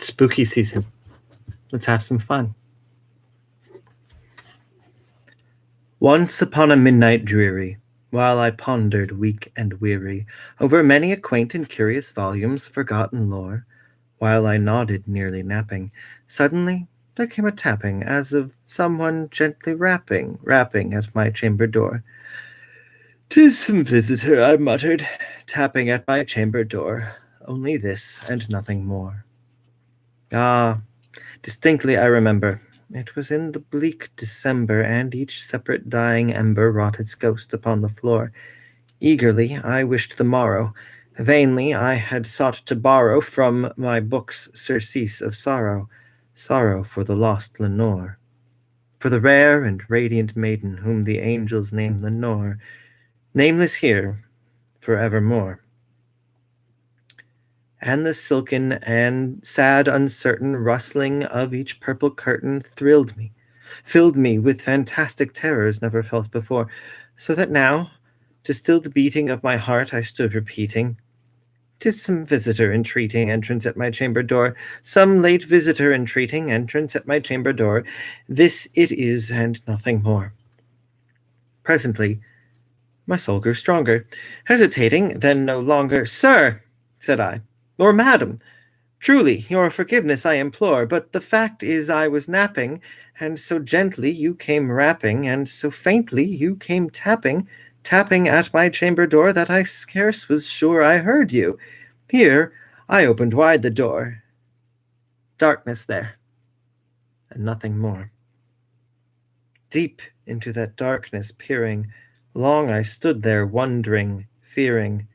Spooky season. Let's have some fun. Once upon a midnight dreary, while I pondered weak and weary over many a quaint and curious volume's forgotten lore, while I nodded, nearly napping, suddenly there came a tapping, as of someone gently rapping at my chamber door. "'Tis some visitor," I muttered, tapping at my chamber door. Only this, and nothing more. Ah, distinctly I remember. It was in the bleak December, and each separate dying ember wrought its ghost upon the floor. Eagerly I wished the morrow. Vainly I had sought to borrow from my books surcease of sorrow, sorrow for the lost Lenore, for the rare and radiant maiden whom the angels name Lenore, nameless here for evermore. And the silken and sad uncertain rustling of each purple curtain thrilled me, filled me with fantastic terrors never felt before, so that now, to still the beating of my heart, I stood repeating, "'Tis some visitor entreating entrance at my chamber door, some late visitor entreating entrance at my chamber door. This it is, and nothing more." Presently, my soul grew stronger, hesitating, then no longer. "Sir," said I, "or madam, truly your forgiveness I implore, but the fact is I was napping, and so gently you came rapping, and so faintly you came tapping, tapping at my chamber door, that I scarce was sure I heard you. Here I opened wide the door. Darkness there, and nothing more." Deep into that darkness peering, long I stood there wondering, fearing,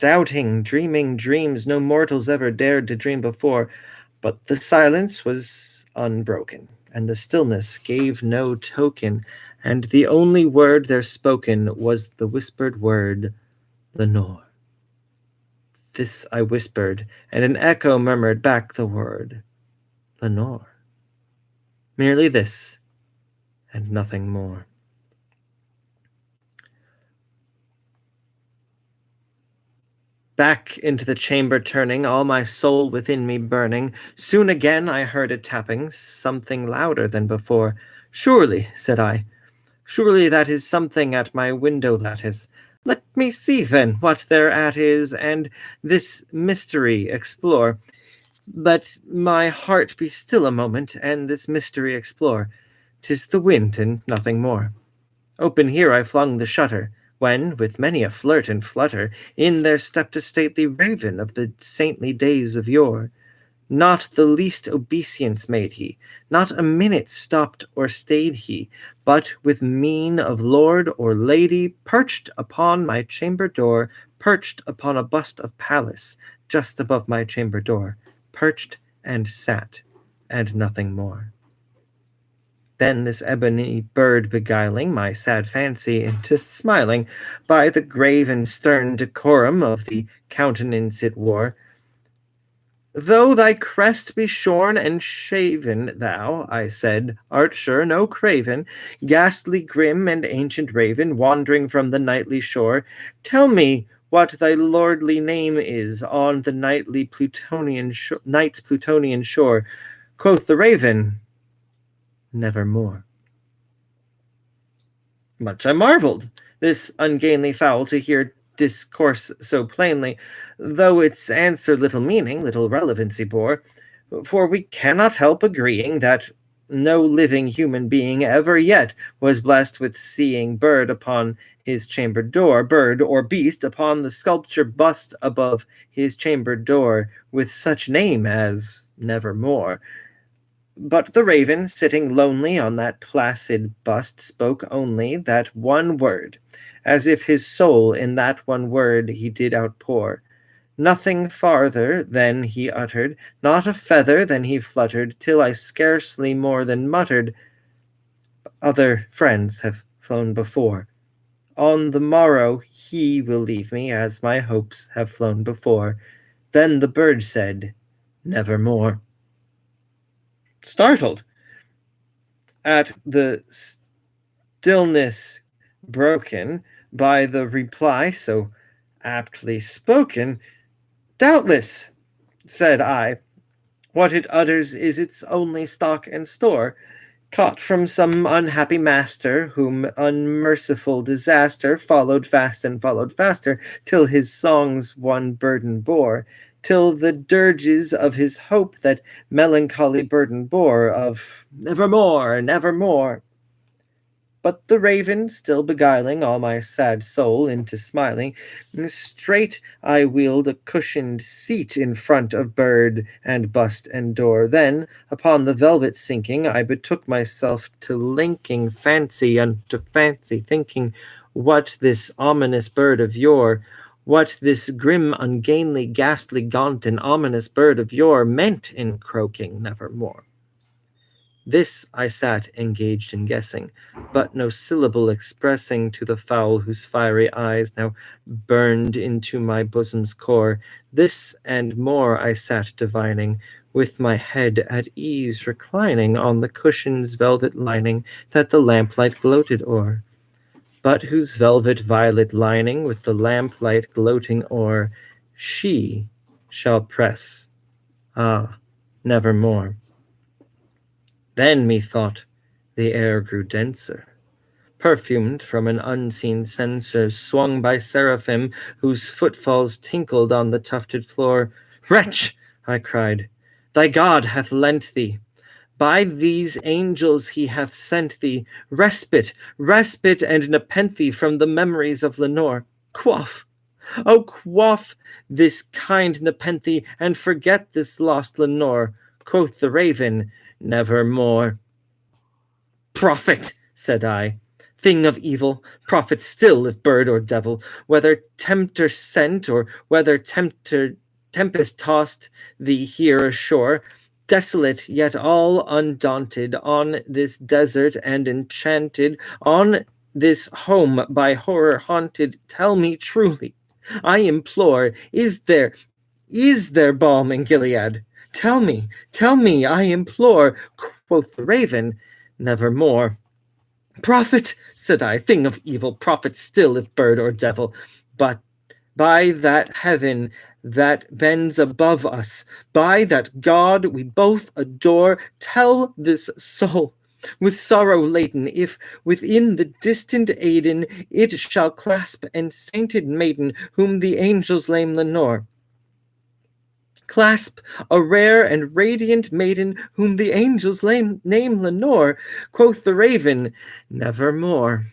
doubting, dreaming dreams no mortals ever dared to dream before, but the silence was unbroken, and the stillness gave no token, and the only word there spoken was the whispered word, "Lenore." This I whispered, and an echo murmured back the word, "Lenore." Merely this, and nothing more. Back into the chamber turning, all my soul within me burning, soon again I heard a tapping, something louder than before. "Surely," said I, "surely that is something at my window lattice. Let me see then what thereat is, and this mystery explore. Let my heart be still a moment, and this mystery explore. 'Tis the wind, and nothing more." Open here I flung the shutter, when, with many a flirt and flutter, in there stepped a stately raven of the saintly days of yore. Not the least obeisance made he, not a minute stopped or stayed he, but with mien of lord or lady, perched upon my chamber door, perched upon a bust of Pallas, just above my chamber door, perched and sat, and nothing more. Then this ebony bird beguiling my sad fancy into smiling, by the grave and stern decorum of the countenance it wore, "Though thy crest be shorn and shaven, thou," I said, "art sure no craven, ghastly grim and ancient raven, wandering from the nightly shore. Tell me what thy lordly name is on the night's Plutonian shore." Quoth the raven, "Nevermore." Much I marvelled, this ungainly fowl to hear discourse so plainly, though its answer little meaning, little relevancy bore, for we cannot help agreeing that no living human being ever yet was blessed with seeing bird upon his chamber door, bird or beast upon the sculpture bust above his chamber door, with such name as Nevermore. But the raven, sitting lonely on that placid bust, spoke only that one word, as if his soul in that one word he did outpour. Nothing farther than he uttered, not a feather than he fluttered, till I scarcely more than muttered, "Other friends have flown before. On the morrow he will leave me, as my hopes have flown before." Then the bird said, "Nevermore." Startled at the stillness broken by the reply so aptly spoken, "Doubtless," said I, What it utters is its only stock and store, caught from some unhappy master, whom unmerciful disaster followed fast and followed faster, till his songs one burden bore, till the dirges of his hope that melancholy burden bore, of nevermore, nevermore. But the raven, still beguiling all my sad soul into smiling, straight I wheeled a cushioned seat in front of bird and bust and door. Then, upon the velvet sinking, I betook myself to linking fancy unto fancy, thinking what this ominous bird of yore, what this grim, ungainly, ghastly, gaunt, and ominous bird of yore meant in croaking nevermore. This I sat engaged in guessing, but no syllable expressing to the fowl whose fiery eyes now burned into my bosom's core. This and more I sat divining, with my head at ease reclining on the cushion's velvet lining that the lamplight gloated o'er, but whose velvet violet lining with the lamplight gloating o'er she shall press, ah, nevermore. Then, methought, the air grew denser, perfumed from an unseen censer, swung by seraphim whose footfalls tinkled on the tufted floor. Wretch, I cried, thy God hath lent thee. By these angels he hath sent thee respite, respite and nepenthe from the memories of Lenore. Quaff, oh, quaff this kind nepenthe, and forget this lost Lenore. Quoth the raven, nevermore. Prophet, said I, thing of evil, prophet still, if bird or devil, whether tempter sent or whether tempest tossed thee here ashore, desolate yet all undaunted, on this desert and enchanted, on this home by horror haunted, tell me truly, I implore, is there balm in Gilead? Tell me, I implore, quoth the raven, nevermore. Prophet, said I, thing of evil, prophet still, if bird or devil, but by that heaven that bends above us, by that God we both adore, tell this soul, with sorrow laden, if within the distant Aidenn it shall clasp and sainted maiden, whom the angels name Lenore. Clasp a rare and radiant maiden, whom the angels name Lenore, quoth the raven, nevermore.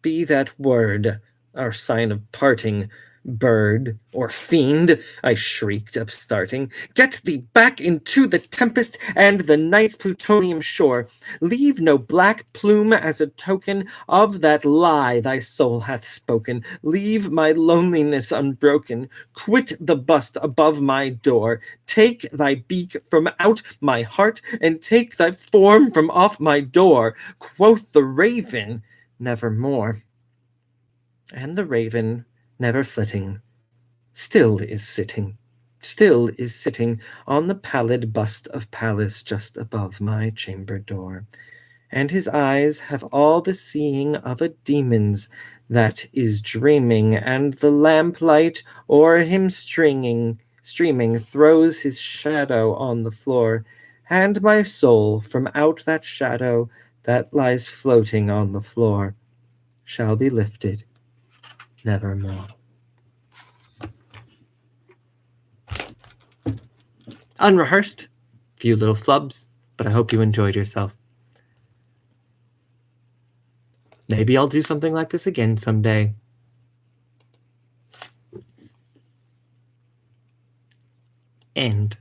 Be that word our sign of parting, bird or fiend, I shrieked, upstarting. Get thee back into the tempest and the night's plutonium shore. Leave no black plume as a token of that lie thy soul hath spoken. Leave my loneliness unbroken. Quit the bust above my door. Take thy beak from out my heart, and take thy form from off my door. Quoth the raven, nevermore. And the raven, never flitting, still is sitting on the pallid bust of Pallas just above my chamber door, and his eyes have all the seeing of a demon's that is dreaming, and the lamplight o'er him streaming throws his shadow on the floor, and my soul from out that shadow that lies floating on the floor shall be lifted nevermore. Unrehearsed, few little flubs, but I hope you enjoyed yourself. Maybe I'll do something like this again someday. End.